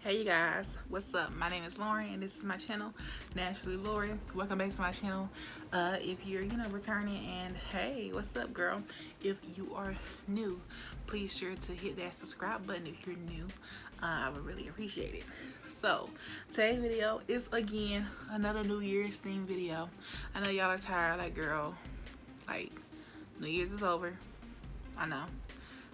Hey you guys, what's up? My name is Lauren and this is my channel, Naturally Lori. Welcome back to my channel. If you're returning, and hey, what's up girl? If you are new, please sure to hit that subscribe button if you're new. I would really appreciate it. So today's video is again another New Year's themed video. I know y'all are tired, like girl, like New Year's is over. I know.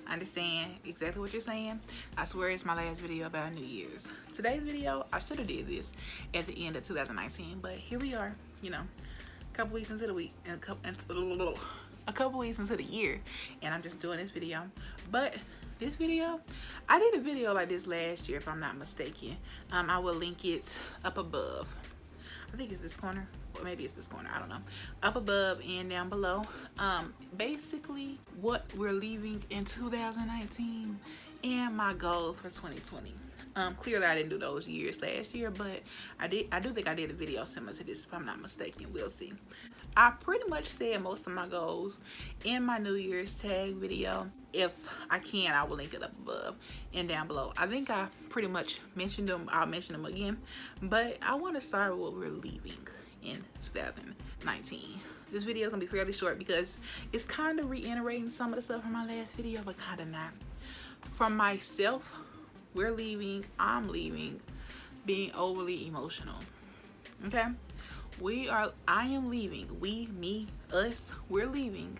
I understand exactly what you're saying. I swear it's my last video about New Year's. Today's video, I should have did this at the end of 2019, but here we are, a couple weeks into the week, and a couple weeks into the year, and I'm just doing this video. But this video, I did a video like this last year, if I'm not mistaken. I will link it up above. I think it's this corner, or maybe it's this corner, I don't know. Up above and down below. Basically what we're leaving in 2019 and my goals for 2020. Clearly I didn't do those years last year, but I do think I did a video similar to this, if I'm not mistaken. We'll see. I pretty much said most of my goals in my New Year's tag video. If I can, I will link it up above and down below. I think I pretty much mentioned them. I'll mention them again, but I want to start with what we're leaving in 2019. This video is gonna be fairly short because it's kind of reiterating some of the stuff from my last video, but kind of not. From myself, I'm leaving being overly emotional. Okay, I am leaving, me, us, we're leaving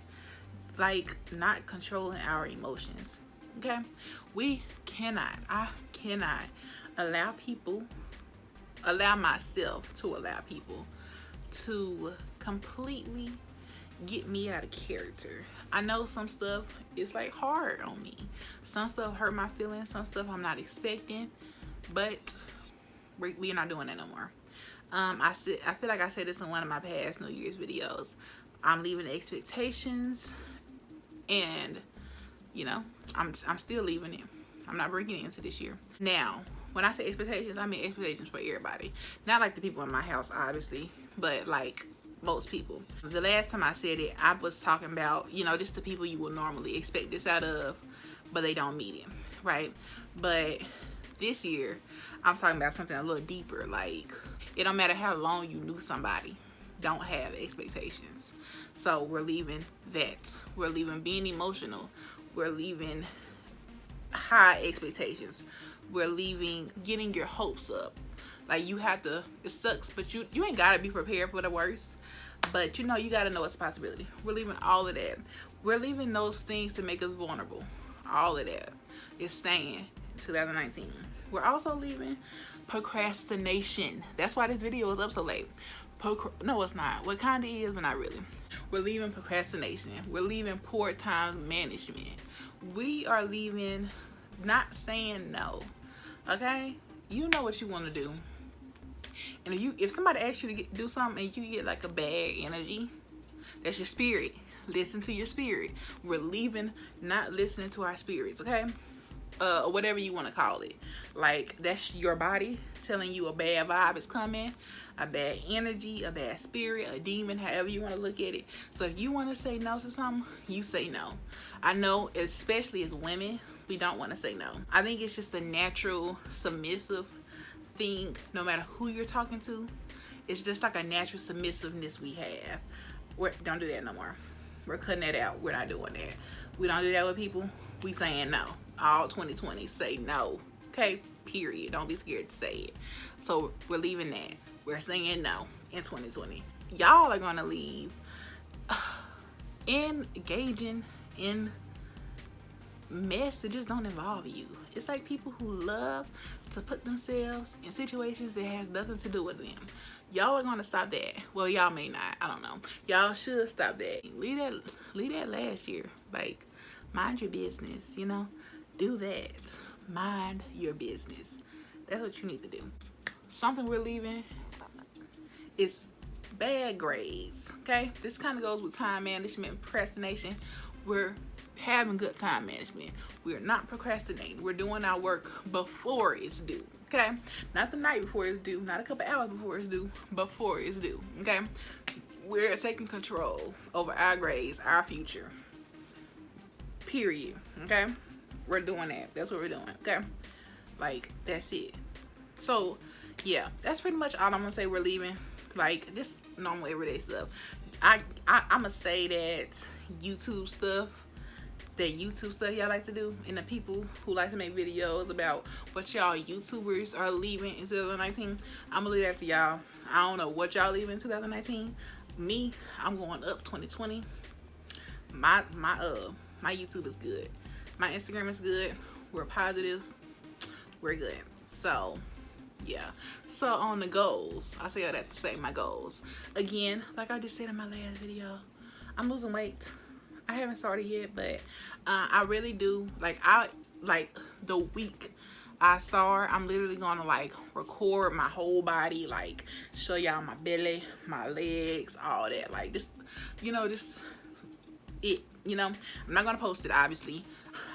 like not controlling our emotions. Okay, I cannot allow myself to allow people to completely get me out of character. I know some stuff is like hard on me. Some stuff hurt my feelings, some stuff I'm not expecting, but we're not doing that no more. I feel like I said this in one of my past New Year's videos. I'm leaving expectations, and I'm still leaving it. I'm not bringing it into this year. Now, when I say expectations, I mean expectations for everybody. Not like the people in my house, obviously, but like most people. The last time I said it, I was talking about, just the people you would normally expect this out of, but they don't meet it, right? But this year, I'm talking about something a little deeper. Like, it don't matter how long you knew somebody, don't have expectations. So we're leaving that. We're leaving being emotional. We're leaving high expectations. We're leaving getting your hopes up. Like, you have to, it sucks, but you ain't gotta be prepared for the worst, but you gotta know it's a possibility. We're leaving all of that. We're leaving those things to make us vulnerable. All of that is staying in 2019. We're also leaving procrastination. That's why this video is up so late. No, it's not. What kind of is, but not really. We're leaving procrastination. We're leaving poor time management. We are leaving not saying no. Okay, you know what you want to do, and if somebody asks you to do something and you get like a bad energy, that's your spirit. Listen to your spirit. We're leaving not listening to our spirits. Okay, whatever you want to call it. Like, that's your body telling you a bad vibe is coming, a bad energy, a bad spirit, a demon, however you want to look at it. So if you want to say no to something, you say no. I know, especially as women, we don't want to say no. I think it's just a natural submissive thing. No matter who you're talking to, it's just like a natural submissiveness we have. Don't do that no more. We're cutting that out. We're not doing that. We don't do that with people. We saying no. All 2020, say no. Okay, period. Don't be scared to say it. So we're leaving that. We're saying no in 2020. Y'all are gonna leave engaging in mess that just don't involve you. It's like people who love to put themselves in situations that has nothing to do with them. Y'all are gonna stop that. Well, y'all may not. I don't know. Y'all should stop that. Leave that last year. Like, mind your business. Do that. Mind your business. That's what you need to do. Something we're leaving is bad grades. Okay, this kind of goes with time management, procrastination. We're having good time management. We're not procrastinating. We're doing our work before it's due. Okay, not the night before it's due, not a couple hours before it's due, before it's due. Okay, we're taking control over our grades, our future, period. Okay, we're doing that. That's what we're doing. Okay, like, that's it. So yeah, that's pretty much all I'm gonna say. We're leaving, like, just normal everyday stuff. I'm gonna say that YouTube stuff y'all like to do, and the people who like to make videos about what y'all YouTubers are leaving in 2019, I'm gonna leave that to y'all. I don't know what y'all leaving in 2019. Me, I'm going up 2020. My YouTube is good. My Instagram is good. We're positive. We're good. So yeah. So on the goals, I say all that to say my goals. Again, like I just said in my last video, I'm losing weight. I haven't started yet, but I really do, like, the week I start, I'm literally gonna like record my whole body, like show y'all my belly, my legs, all that, like just, you know, just it, you know. I'm not gonna post it, obviously.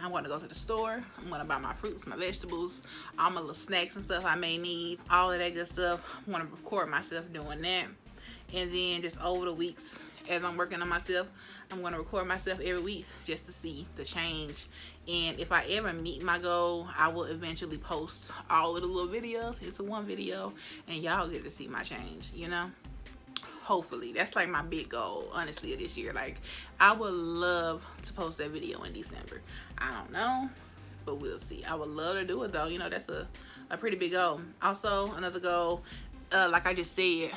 I'm gonna go to the store, I'm gonna buy my fruits, my vegetables, all my little snacks and stuff I may need, all of that good stuff. I'm gonna record myself doing that, and then just over the weeks as I'm working on myself, I'm going to record myself every week just to see the change. And if I ever meet my goal, I will eventually post all of the little videos into one video, and y'all get to see my change, you know. Hopefully. That's like my big goal, honestly, of this year. Like, I would love to post that video in December. I don't know, but we'll see. I would love to do it though, you know. That's a pretty big goal. Also, another goal, like I just said,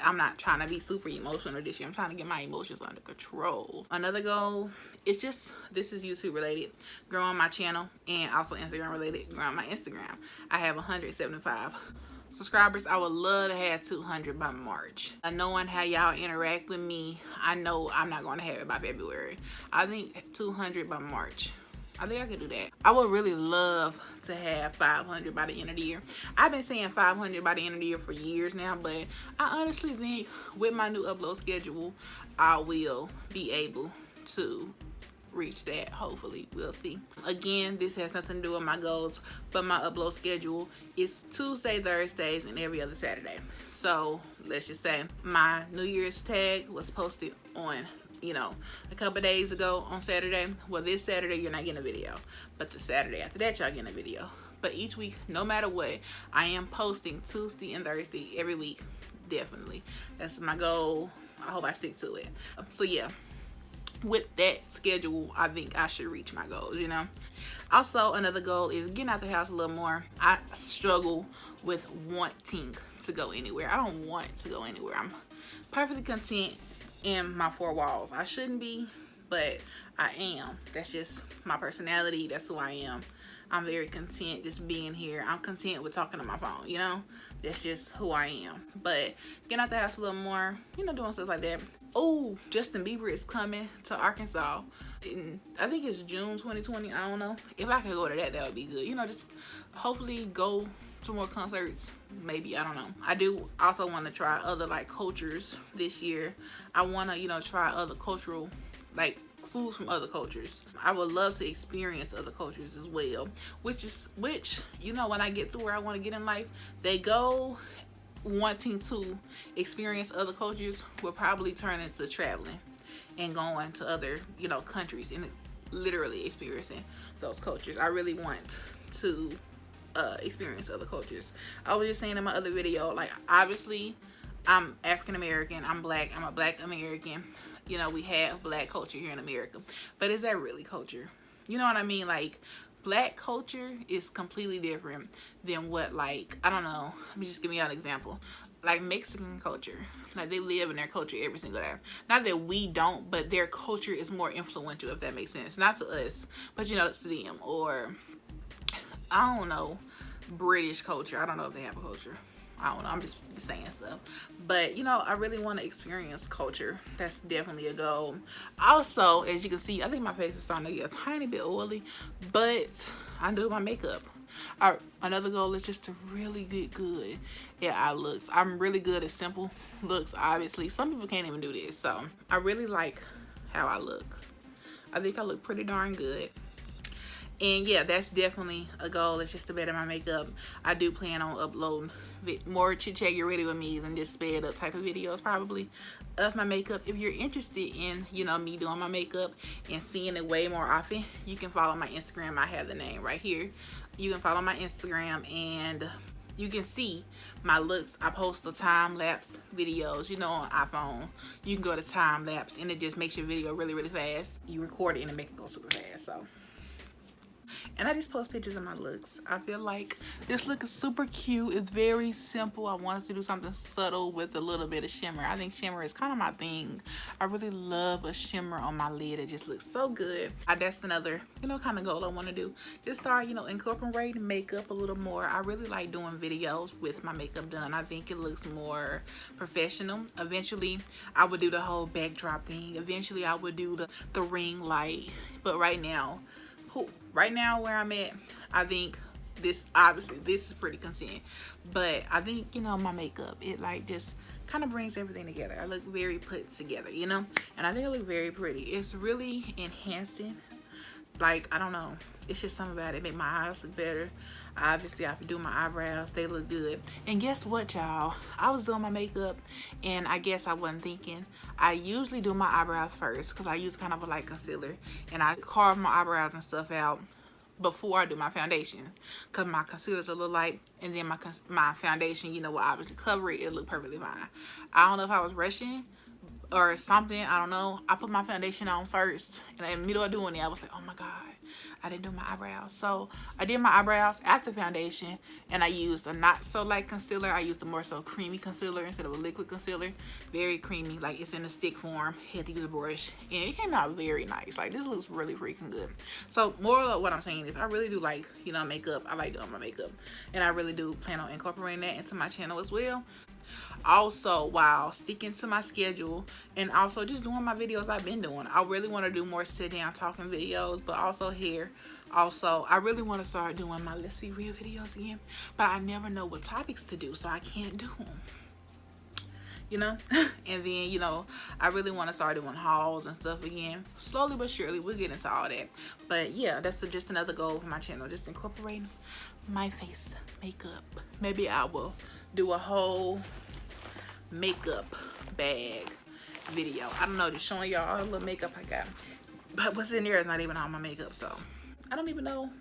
I'm not trying to be super emotional this year. I'm trying to get my emotions under control. Another goal is just, this is YouTube related, growing my channel, and also Instagram related, growing my Instagram. I have 175 subscribers. I would love to have 200 by March. Knowing how y'all interact with me, I know I'm not going to have it by February. I think 200 by March. I think I could do that. I would really love to have 500 by the end of the year. I've been saying 500 by the end of the year for years now, but I honestly think with my new upload schedule, I will be able to reach that. Hopefully, we'll see. Again, this has nothing to do with my goals, but my upload schedule is Tuesday, Thursdays, and every other Saturday. So let's just say my New Year's tag was posted on, you know, a couple days ago on Saturday. Well, this Saturday you're not getting a video, but the Saturday after that y'all getting a video. But each week, no matter what, I am posting Tuesday and Thursday every week. Definitely, that's my goal. I hope I stick to it. So yeah, with that schedule, I think I should reach my goals, you know. Also, another goal is getting out the house a little more. I struggle with wanting to go anywhere. I don't want to go anywhere. I'm perfectly content in my four walls. I shouldn't be, but I am. That's just my personality. That's who I am. I'm very content just being here. I'm content with talking on my phone, you know. That's just who I am. But getting out the house a little more, you know, doing stuff like that. Oh, Justin Bieber is coming to Arkansas in, I think it's June 2020. I don't know. If I could go to that, that would be good. You know, just hopefully go to more concerts, maybe. I don't know. I do also want to try other like cultures this year. I want to, you know, try other cultural, like foods from other cultures. I would love to experience other cultures as well, which you know, when I get to where I want to get in life, they go wanting to experience other cultures will probably turn into traveling and going to other, you know, countries and literally experiencing those cultures. I really want to experience other cultures. I was just saying in my other video, like, obviously I'm African American, I'm black, I'm a black American. You know, we have black culture here in America, but is that really culture? You know what I mean? Like, black culture is completely different than what, like, I don't know, let me just give you an example. Like Mexican culture, like they live in their culture every single day. Not that we don't, but their culture is more influential, if that makes sense. Not to us, but you know, to them. Or I don't know, British culture. I don't know if they have a culture. I don't know, I'm just saying stuff. But you know, I really want to experience culture. That's definitely a goal. Also, as you can see, I think my face is starting to get a tiny bit oily, but I do my makeup. Another goal is just to really get good at eye looks. I'm really good at simple looks, obviously. Some people can't even do this, so I really like how I look. I think I look pretty darn good. And yeah, that's definitely a goal. It's just to better my makeup. I do plan on uploading more chit chat, get ready with me, and just sped up type of videos probably of my makeup. If you're interested in, you know, me doing my makeup and seeing it way more often, you can follow my Instagram. I have the name right here. You can follow my Instagram, and you can see my looks. I post the time-lapse videos, you know, on iPhone. You can go to time-lapse and it just makes your video really, really fast. You record it and it make it go super fast, so. And I just post pictures of my looks. I feel like this look is super cute. It's very simple. I wanted to do something subtle with a little bit of shimmer. I think shimmer is kind of my thing. I really love a shimmer on my lid. It just looks so good. That's another, you know, kind of goal I want to do. Just start, you know, incorporating makeup a little more. I really like doing videos with my makeup done. I think it looks more professional. Eventually, I would do the whole backdrop thing. Eventually, I would do the ring light. But right now where I'm at, I think this, obviously this is pretty consistent, but I think, you know, my makeup, it like just kind of brings everything together. I look very put together, you know, and I think I look very pretty. It's really enhancing. Like, I don't know, it's just something about it. Make my eyes look better. Obviously, I have to do my eyebrows. They look good. And guess what, y'all? I was doing my makeup, and I guess I wasn't thinking. I usually do my eyebrows first because I use kind of a light concealer, and I carve my eyebrows and stuff out before I do my foundation because my concealer's a little light, and then my foundation, you know, will obviously cover it. It look perfectly fine. I don't know if I was rushing or something, I don't know. I put my foundation on first, and in the middle of doing it, I was like, oh my god, I didn't do my eyebrows. So I did my eyebrows after foundation, and I used a not so light concealer. I used a more so creamy concealer instead of a liquid concealer. Very creamy, like it's in a stick form. Had to use a brush, and it came out very nice. Like, this looks really freaking good. So more of what I'm saying is, I really do like, you know, makeup. I like doing my makeup, and I really do plan on incorporating that into my channel as well. Also, while sticking to my schedule and also just doing my videos I've been doing, I really want to do more sit down talking videos, but also here. Also, I really want to start doing my Let's Be Real videos again, but I never know what topics to do, so I can't do them, you know. And then, you know, I really want to start doing hauls and stuff again. Slowly but surely, we'll get into all that. But yeah, that's just another goal for my channel, just incorporating my face makeup. Maybe I will do a whole makeup bag video. I don't know, just showing y'all all the little makeup I got, but what's in there is not even all my makeup, so I don't even know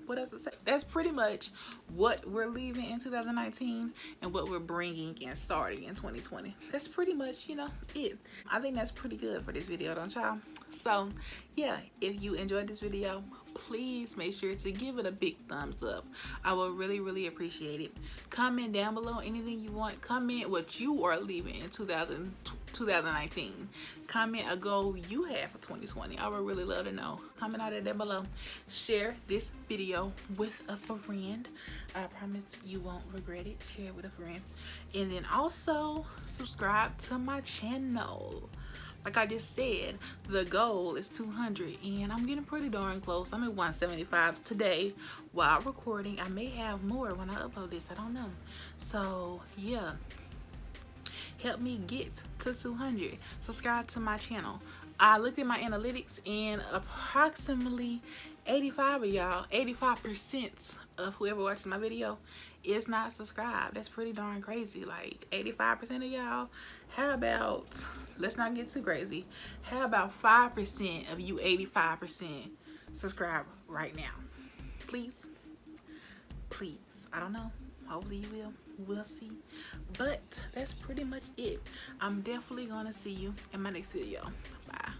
what else to say. That's pretty much what we're leaving in 2019 and what we're bringing and starting in 2020. That's pretty much, you know, it. I think that's pretty good for this video, don't y'all? So yeah, if you enjoyed this video, please make sure to give it a big thumbs up. I will really, really appreciate it. Comment down below anything you want. Comment what you are leaving in 2019. Comment a goal you have for 2020. I would really love to know. Comment out down below. Share this video with a friend. I promise you won't regret it. Share it with a friend. And then also subscribe to my channel. Like I just said, the goal is 200, and I'm getting pretty darn close. I'm at 175 today while recording. I may have more when I upload this, I don't know. So yeah, help me get to 200. Subscribe to my channel. I looked at my analytics, and approximately 85 of y'all, 85% of whoever watches my video is not subscribed. That's pretty darn crazy. Like 85% of y'all. How about, let's not get too crazy, how about 5% of you 85% subscribe right now? Please, please. I don't know, hopefully you will. We'll see. But that's pretty much it. I'm definitely gonna see you in my next video. Bye.